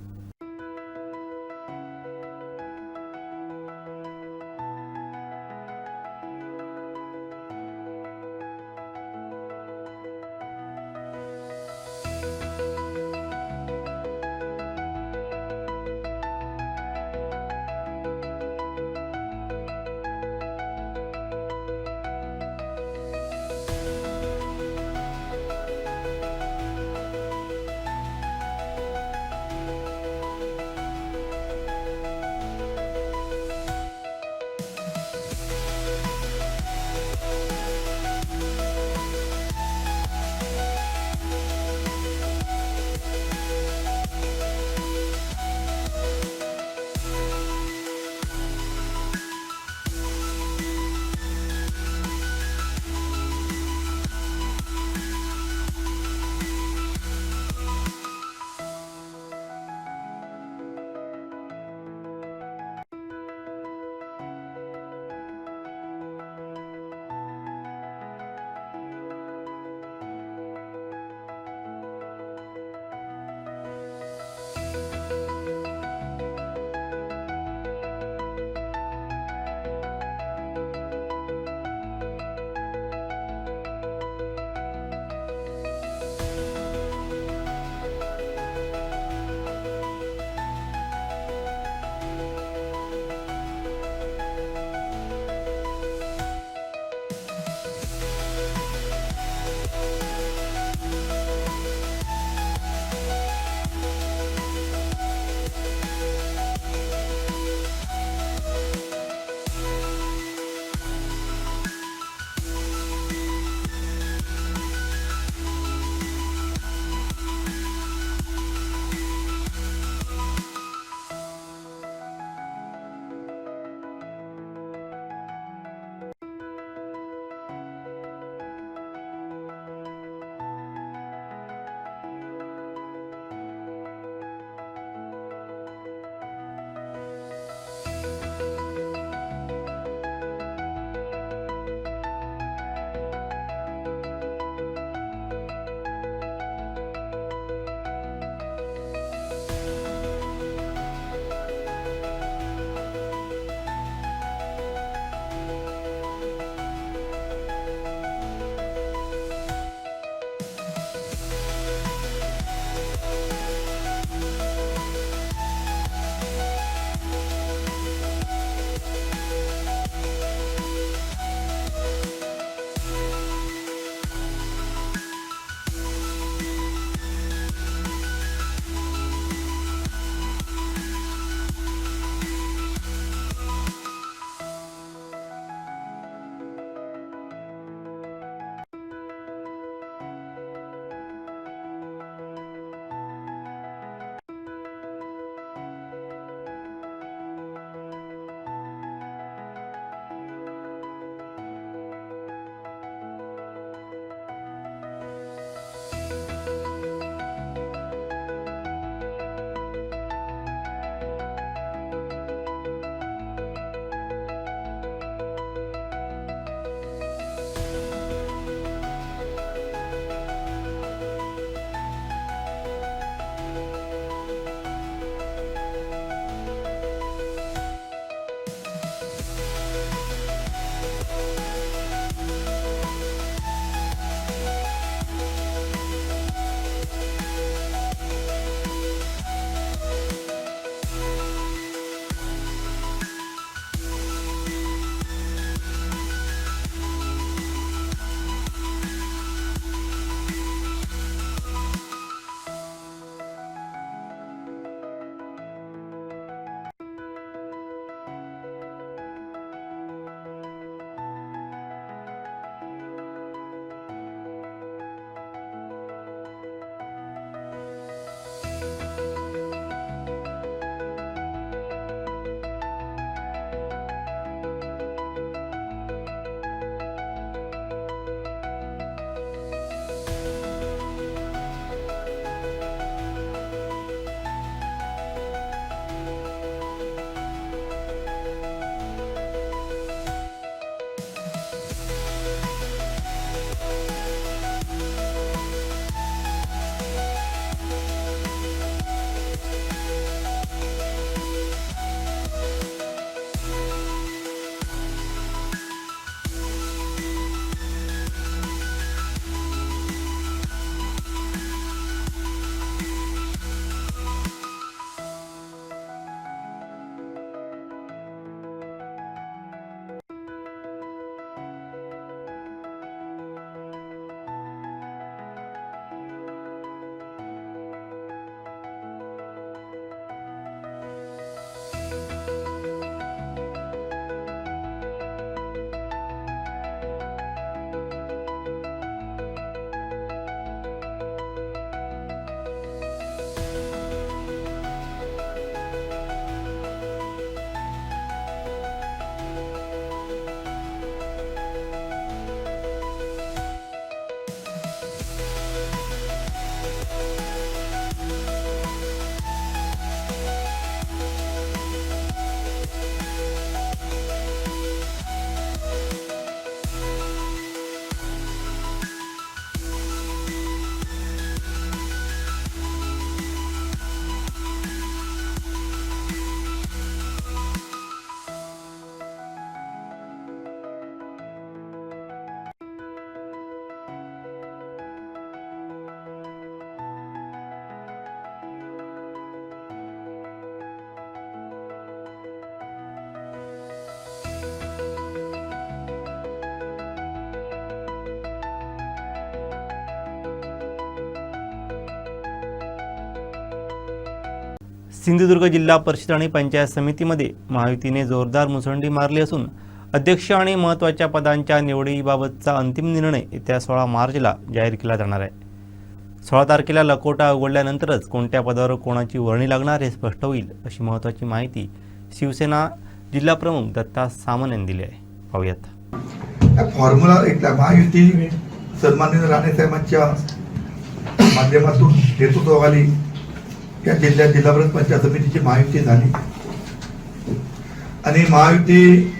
Speaker 1: सिंधुदुर्ग जिल्हा परिषद आणि पंचायत समितीमध्ये महायुतीने जोरदार मुसंडी मारली असून अध्यक्ष आणि महत्त्वाच्या पदांच्या निवडीबाबतचा अंतिम निर्णय येत्या 16 मार्चला जाहीर केला जाणार आहे. 16 तारखेला लकोटा उघडल्यानंतरच कोणत्या पदावर कोणाची वर्णी लागणार हे स्पष्ट होईल, अशी महत्त्वाची माहिती शिवसेना जिल्हा प्रमुख दत्ता सामंत यांनी दिली आहे. पाहूयात.
Speaker 15: फॉर्म्युला एकला महायुती सन्माननीय राणे साहेबांच्या माध्यमातून नेतृत्वाखाली या जिल्ह्यात जिल्हा परिषद पंचायत समितीची महायुती झाली आणि महायुती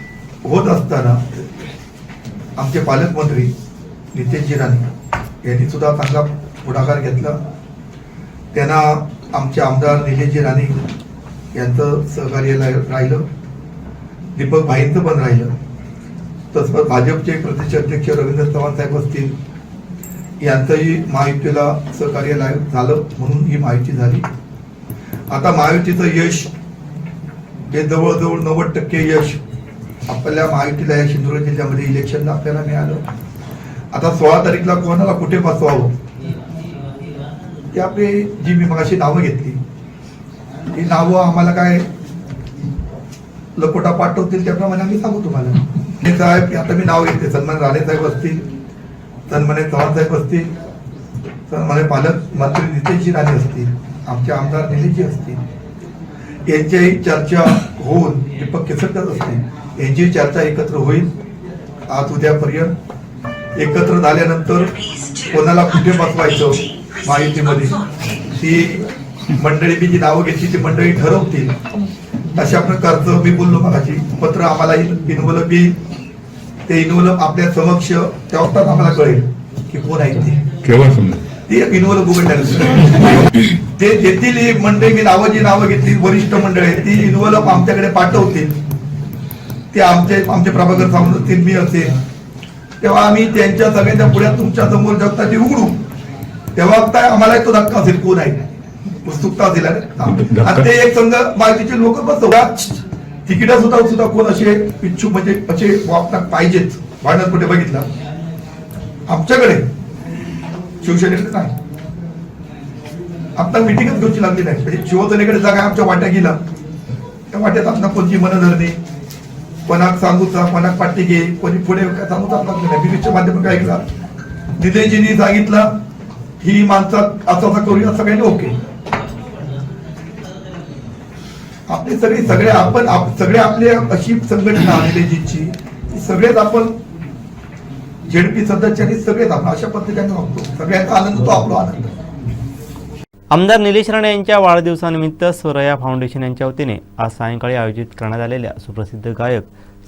Speaker 15: होत असताना आमचे पालकमंत्री नितेशजी राणे यांनी सुद्धा चांगला पुढाकार घेतला. त्यांना आमचे आमदार निलेशजी राणे यांचं सहकार्य राहिलं, दीपक भाईंचं पण राहिलं. तसंच भाजपचे प्रदेश अध्यक्ष रवींद्र चव्हाण साहेब असतील यांचंही महायुतीला सहकार्य झालं, म्हणून ही महायुती झाली. आता महायुतीचं यश हे जवळजवळ 90% यश आपल्या महायुतीला या सिंधुदुर्ग जिल्ह्यामध्ये इलेक्शनला आपल्याला मिळालं. आता 16 तारीखला कोणाला कुठे बसवावं ते आपली जी मी मगाशी नावं घेतली ही नावं आम्हाला काय लकोटा पाठवतील त्याप्रमाणे आम्ही सांगू तुम्हाला. साहेब आता मी नाव घेतले, सन्मान्य राणे साहेब असतील, सन्मान्य चव्हाण साहेब असतील, सन्मान्य पालकमंत्री नितेशजी राणे असतील, आमचे आमदार निलेशजी असतील, यांच्याही चर्चा होऊन दीपक केसरकर असतील यांची चर्चा एकत्र होईल. आज उद्यापर्यंत एकत्र झाल्यानंतर कोणाला कुठे बसवायचं महायुतीमध्ये ती मंडळी मी जी नावं घेतली ती मंडळी ठरवतील. अशा प्रकारचं मी बोललो मगाशी पत्र आम्हाला इन्व्हॉल्व येईल. ते इन्व्हॉल्व आपल्या समक्ष तेव्हा आम्हाला कळेल की कोण आहे ते इन्व्हॉल्व उघडल्यानंतर ते देतील. ही मंडळी मी जी नावं घेतली वरिष्ठ मंडळ आहे ती इन्व्हॉल्व आमच्याकडे पाठवतील. ते आमचे प्रभाकर सावंत असतील, मी असेल, तेव्हा आम्ही त्यांच्या सगळ्यांच्या पुढ्यात तुमच्या समोर जगता ते उघडू. तेव्हा आम्हाला तो धक्का असेल कोण आहे, उत्सुकता असेल. आणि ते एक संघ माहितीचे लोक बसवतात. तिकीटा सुद्धा कोण असे इच्छुक म्हणजे असे वापरतात पाहिजेत. भांडण कुठे बघितलं आमच्याकडे शिवसेनेकडे नाही. आता मिटिंगच घेऊची लागली नाही. म्हणजे शिवसेनेकडे जागा आमच्या वाट्या गेला त्या वाट्यात आपला कोणची मनधरणी, कोणाक सांगूचा, कोणाक पाठी घे, कोणी पुढे काय सांगूचा आपला नाही. बीबीच्या माध्यमातून काय ऐकला निलेशजींनी सांगितलं ही माणसात असं करूया सगळ्यांनी ओके. आपली सगळे आपली अशी संघटना निलेशजींची सगळेच आपण झेडपी सदस्यांनी सगळेच आपण अशा पद्धतीने वागतो. सगळ्यांचा आनंद तो आपला आनंद.
Speaker 1: आमदार निलेश राणे यांच्या वाढदिवसानिमित्त स्वरया फाउंडेशन यांच्या वतीने आज सायंकाळी आयोजित करण्यात आलेल्या सुप्रसिद्ध गायक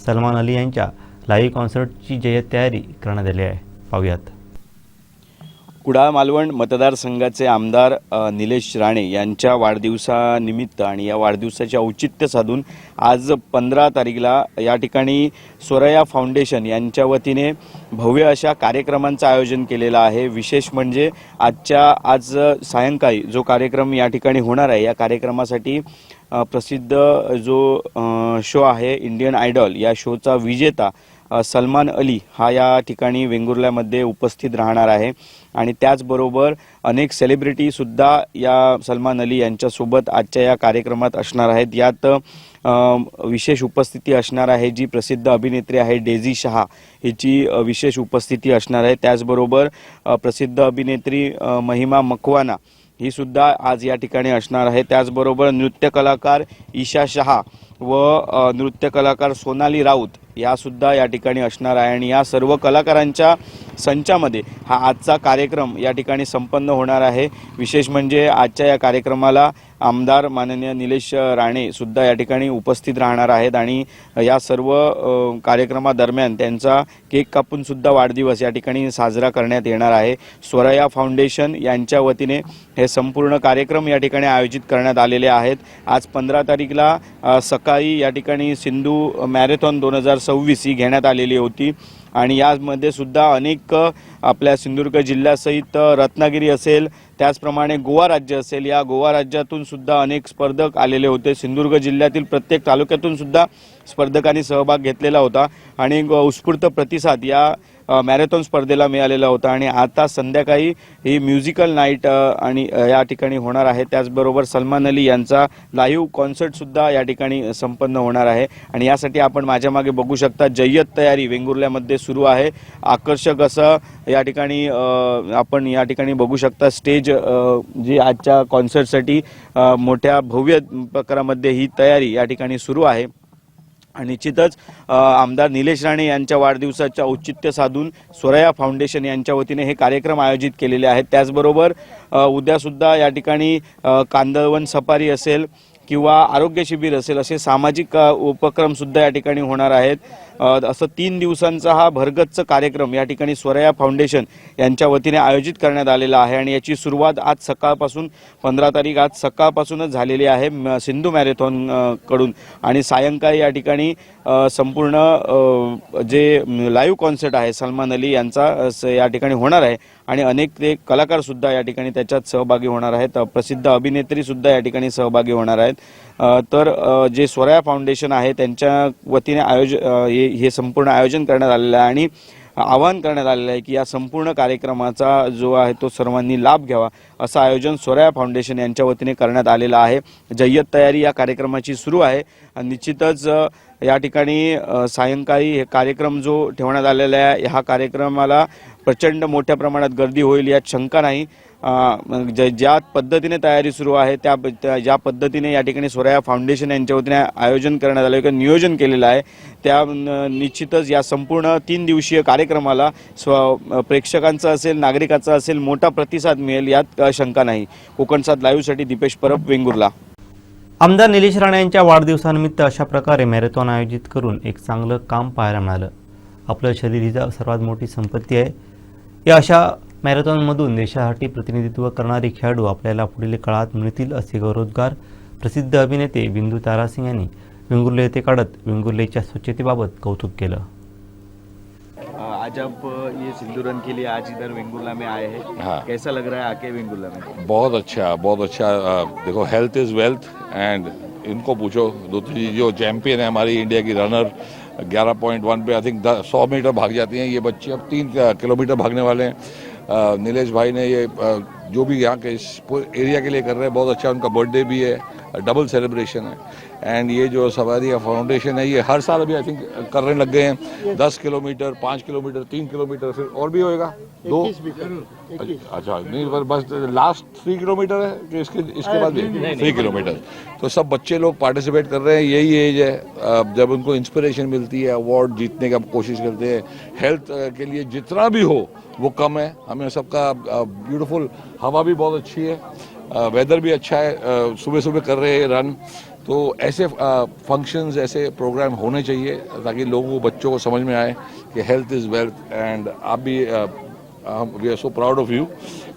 Speaker 1: सलमान अली यांच्या लाईव्ह कॉन्सर्टची जय्यत तयारी करण्यात आली आहे. पाहूयात.
Speaker 3: कुडाळ मालवण मतदारसंघाचे आमदार निलेश राणे यांच्या वाढदिवसानिमित्त आणि या वाढदिवसाचे औचित्य साधून आज 15 तारीखला या ठिकाणी स्वरया फाउंडेशन यांच्या वतीने भव्य अशा कार्यक्रमांचं आयोजन केलेलं आहे. विशेष म्हणजे आज सायंकाळी जो कार्यक्रम या ठिकाणी होणार आहे या कार्यक्रमासाठी प्रसिद्ध जो शो आहे इंडियन आयडॉल या शोचा विजेता सलमान अली हा या ठिकाणी वेंगुर्ल्यामध्ये उपस्थित राहणार आहे. आणि त्याचबरोबर अनेक सेलिब्रिटीसुद्धा या सलमान अली यांच्यासोबत आजच्या या कार्यक्रमात असणार आहेत. यात विशेष उपस्थिती असणार आहे जी प्रसिद्ध अभिनेत्री आहे डेझी शहा हिची विशेष उपस्थिती असणार आहे. त्याचबरोबर प्रसिद्ध अभिनेत्री महिमा मकवाना ही सुद्धा आज या ठिकाणी असणार आहे. त्याचबरोबर नृत्य कलाकार ईशा शहा व नृत्य कलाकार सोनाली राऊत या सुद्धा या ठिकाणी असणार आहे. आणि या सर्व कलाकारांच्या संचामध्ये हा आजचा कार्यक्रम या ठिकाणी संपन्न होणार आहे. विशेष म्हणजे आजच्या या कार्यक्रमाला आमदार माननीय निलेश राणे सुद्धा या ठिकाणी उपस्थित राहणार आहेत. आणि या सर्व कार्यक्रमादरम्यान त्यांचा केक कापून सुद्धा वाढदिवस या ठिकाणी साजरा करण्यात येणार आहे. स्वरया फाउंडेशन यांच्या वतीने हे संपूर्ण कार्यक्रम या ठिकाणी आयोजित करण्यात आलेले आहेत. आज 15 तारीखला सकाळी या ठिकाणी सिंधू मॅरेथॉन 2026 ही घेण्यात आलेली होती. आणि यामध्ये सुद्धा अनेक आपल्या सिंधुदुर्ग जिल्ह्यासहित रत्नागिरी असेल, त्याचप्रमाणे गोवा राज्य असेल, या गोवा राज्यातून सुद्धा अनेक स्पर्धक आलेले होते. सिंधुदुर्ग जिल्ह्यातील प्रत्येक तालुक्यातून सुद्धा स्पर्धकांनी सहभाग घेतलेला होता. आणि उत्स्फूर्त प्रतिसाद या मॅरेथॉन स्पर्धेला मिळालेला होता आणि आता संध्याकाळी ही म्युझिकल नाईट आणि या ठिकाणी होणार आहे. त्याचबरोबर सलमान अली यांचा लाईव्ह कॉन्सर्टसुद्धा या ठिकाणी संपन्न होणार आहे आणि यासाठी आपण माझ्या मागे बघू शकता जय्यत तयारी वेंगुर्ल्यामध्ये सुरू आहे. आकर्षक असं या ठिकाणी आपण या ठिकाणी बघू शकता स्टेज जी आजच्या कॉन्सर्टसाठी मोठ्या भव्य प्रकारामध्ये ही तयारी या ठिकाणी सुरू आहे. आणि निश्चितच आमदार निलेश राणे यांच्या वाढदिवसाच्या औचित्य साधून स्वराया फाउंडेशन यांच्या वतीने हे कार्यक्रम आयोजित केलेले आहेत. त्याचबरोबर उद्यासुद्धा या ठिकाणी कांदळवन सफारी असेल किंवा आरोग्य शिबिर असेल असे सामाजिक उपक्रमसुद्धा या ठिकाणी होणार आहेत. असं 3 दिवसांचा हा भरगच्च कार्यक्रम या ठिकाणी स्वराया फाउंडेशन यांच्या वतीने आयोजित करण्यात आलेला आहे आणि याची सुरुवात आज सकाळपासून 15 तारीख आज सकाळपासूनच झालेली आहे सिंधू मॅरेथॉन कडून आणि सायंकाळी या ठिकाणी संपूर्ण जे लाईव्ह कॉन्सर्ट आहे सलमान अली यांचा या ठिकाणी होणार आहे आणि अनेक ते कलाकार सुद्धा या ठिकाणी त्याच्यात सहभागी होणार आहेत. प्रसिद्ध अभिनेत्री सुद्धा या ठिकाणी सहभागी होणार आहेत. तर जे स्वराया फाउंडेशन आहे त्यांच्या वतीने हे संपूर्ण आयोजन करण्यात आलेलं आहे आणि आवाहन करण्यात आलेलं आहे की या संपूर्ण कार्यक्रमाचा जो आहे तो सर्वांनी लाभ घ्यावा असं आयोजन स्वराया फाउंडेशन यांच्या वतीने करण्यात आलेलं आहे. जय्यत तयारी या कार्यक्रमाची सुरू आहे आणि निश्चितच या ठिकाणी सायंकाळी हे कार्यक्रम जो ठेवण्यात आलेला आहे ह्या कार्यक्रमाला प्रचंड मोठ्या प्रमाणात गर्दी होईल यात शंका नाही. ज्या पद्धतीने तयारी सुरू आहे ज्या पद्धतीने या ठिकाणी स्वराया फाउंडेशन यांच्या वतीने आयोजन करण्यात आलं किंवा नियोजन केलेलं आहे त्या निश्चितच या संपूर्ण 3 दिवसीय कार्यक्रमाला प्रेक्षकांचा असेल नागरिकांचा असेल मोठा प्रतिसाद मिळेल यात शंका नाही. कोकण 7 लाईव्हसाठी दीपेश परब वेंगुर्ला.
Speaker 1: आमदार निलेश राणे यांच्या वाढदिवसानिमित्त अशा प्रकारे मॅरेथॉन आयोजित करून एक चांगलं काम पाहायला मिळालं. आपलं शरीर ही सर्वात मोठी संपत्ती आहे. या अशा मॅरेथॉनमधून देशासाठी प्रतिनिधित्व करणारे खेळाडू आपल्याला पुढील काळात मिळतील असे गौरवोद्गार प्रसिद्ध अभिनेते बिंदू तारासिंग यांनी वेंगुर्ले येथे काढत वेंगुर्लेच्या स्वच्छतेबाबत कौतुक केलं.
Speaker 3: आज आप ये सिंधु रन के लिए आज इधर वेंगुर्ला में आए हैं. हाँ. कैसा लग रहा है आके वेंगुर्ला में?
Speaker 16: बहुत अच्छा देखो हेल्थ इज़ वेल्थ एंड इनको पूछो दूसरी जो चैंपियन है हमारी इंडिया की रनर 11.1 पे आई थिंक 100 मीटर भाग जाती हैं ये बच्ची. अब 3 किलोमीटर भागने वाले हैं. नीलेश भाई ने ये जो भी यहाँ के एरिया के लिए कर रहे हैं बहुत अच्छा. उनका बर्थडे भी है डबल सेलिब्रेशन है एंड ये जो सवारी फाउंडेशन है ये हर साल अभी आई थिंक करने लग गए हैं. 10 किलोमीटर 5 किलोमीटर 3 किलोमीटर फिर और भी होएगा 2. अच्छा नहीं बस लास्ट 3 किलोमीटर है कि इसके बाद भी 3 किलोमीटर. तो सब बच्चे लोग पार्टिसिपेट कर रहे हैं. यही एज है जब उनको इंस्पिरेशन मिलती है अवार्ड जीतने का कोशिश करते हैं. हेल्थ के लिए जितना भी हो वो कम है. हमें सबका ब्यूटीफुल हवा भी बहुत अच्छी है वेदर भी अच्छा है. सुबह सुबह कर रहे हैं रन. तो ऐसे फंक्शंस ऐसे प्रोग्राम होने चाहिए ताकि लोगों को बच्चों को समझ में आए कि हेल्थ इज़ वेल्थ एंड आप भी we are so proud of you.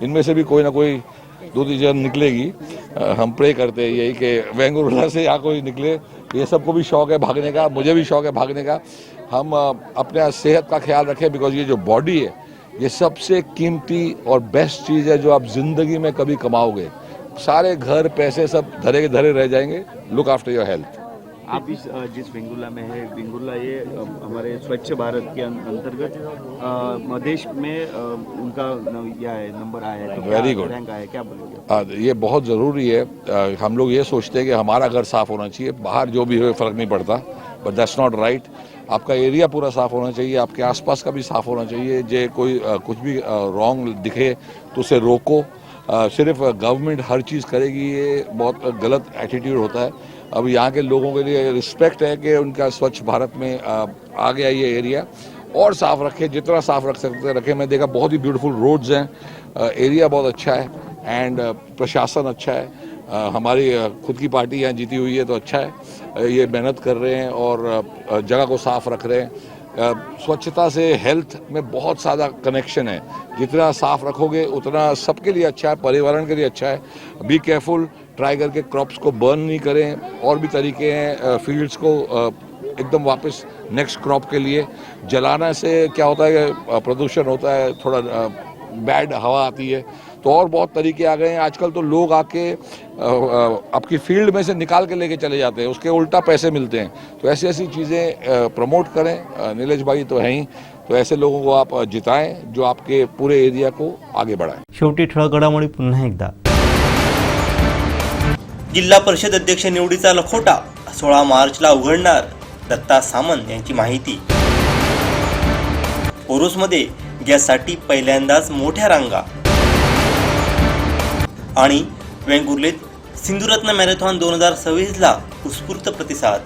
Speaker 16: इनमें से भी कोई ना कोई 2-3 जन निकलेगी. हम प्रे करते हैं यही कि वेंगुर्ला से यहाँ कोई निकले. ये सबको भी शौक़ है भागने का मुझे भी शौक़ है भागने का. हम अपने सेहत का ख्याल रखें बिकॉज ये जो बॉडी है ये सबसे कीमती और बेस्ट चीज़ है जो आप ज़िंदगी में कभी कमाओगे. सारे घर पैसे सब धरे के धरे रह जाएंगे. Look after your health.
Speaker 3: आप जिस वेंगुर्ला में है वेंगुर्ला ये हमारे स्वच्छ भारत के अंतर्गत देश में उनका नंबर आया है.
Speaker 16: Very good.
Speaker 3: रैंक आया है क्या बोलेंगे?
Speaker 16: ये बहुत ज़रूरी है. हम लोग ये सोचते हैं कि हमारा घर साफ़ होना चाहिए बाहर जो भी हो फ़र्क नहीं पड़ता बट दैट्स नॉट राइट. आपका एरिया पूरा साफ़ होना चाहिए. आपके आसपास का भी साफ़ होना चाहिए. जे कोई कुछ भी रॉन्ग दिखे तो उसे रोको. सिर्फ गवर्नमेंट हर चीज़ करेगी ये बहुत गलत एटीट्यूड होता है. अब यहाँ के लोगों के लिए रिस्पेक्ट है कि उनका स्वच्छ भारत में आ गया ये एरिया और साफ़ रखे जितना साफ़ रख सकते रखें. मैं देखा बहुत ही ब्यूटीफुल रोड्स हैं. एरिया बहुत अच्छा है एंड प्रशासन अच्छा है. हमारी खुद की पार्टी यहाँ जीती हुई है तो अच्छा है. ये मेहनत कर रहे हैं और जगह को साफ़ रख रहे हैं. स्वच्छता से हेल्थ में बहुत ज़्यादा कनेक्शन है. जितना साफ़ रखोगे उतना सबके लिए अच्छा है पर्यावरण के लिए अच्छा है. Be careful. ट्राई करके क्रॉप्स को बर्न नहीं करें. और भी तरीके हैं फील्ड्स को एकदम वापस नेक्स्ट क्रॉप के लिए. जलाना से क्या होता है प्रदूषण होता है थोड़ा बैड हवा आती है. तो और बहुत तरीके आ गए हैं आजकल. तो लोग आके आपकी फील्ड में से निकाल के लेके चले जाते हैं उसके उल्टा पैसे मिलते हैं. तो ऐसी ऐसी चीज़ें प्रमोट करें. नीलेश भाई तो हैं ही तो ऐसे लोगों को आप जिताएं जो आपके पूरे एरिया को आगे बढ़ाएं।
Speaker 1: शेवटी ठळक घडामोडी पुन्हा एकदा.
Speaker 2: जिल्हा परिषद अध्यक्ष निवडीचा लखोटा 16 मार्चला उघडणार, दत्ता सामंत यांची माहिती. ओरोसमध्ये गॅससाठी पहिल्यांदाच मोठ्या रांगा आणि वेंगुर्लेत सिंधुरत्न मॅरेथॉन 2026ला उत्स्फूर्त प्रतिसाद.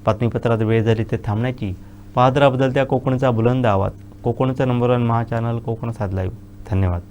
Speaker 1: बातमीपत्रात वेळ झाली ते थांबण्याची. पाहत राहा बदलत्या कोकणचा बुलंद आवाज. कोकणचं नंबर 1 महा चॅनल कोकण साध लाईव्ह. धन्यवाद.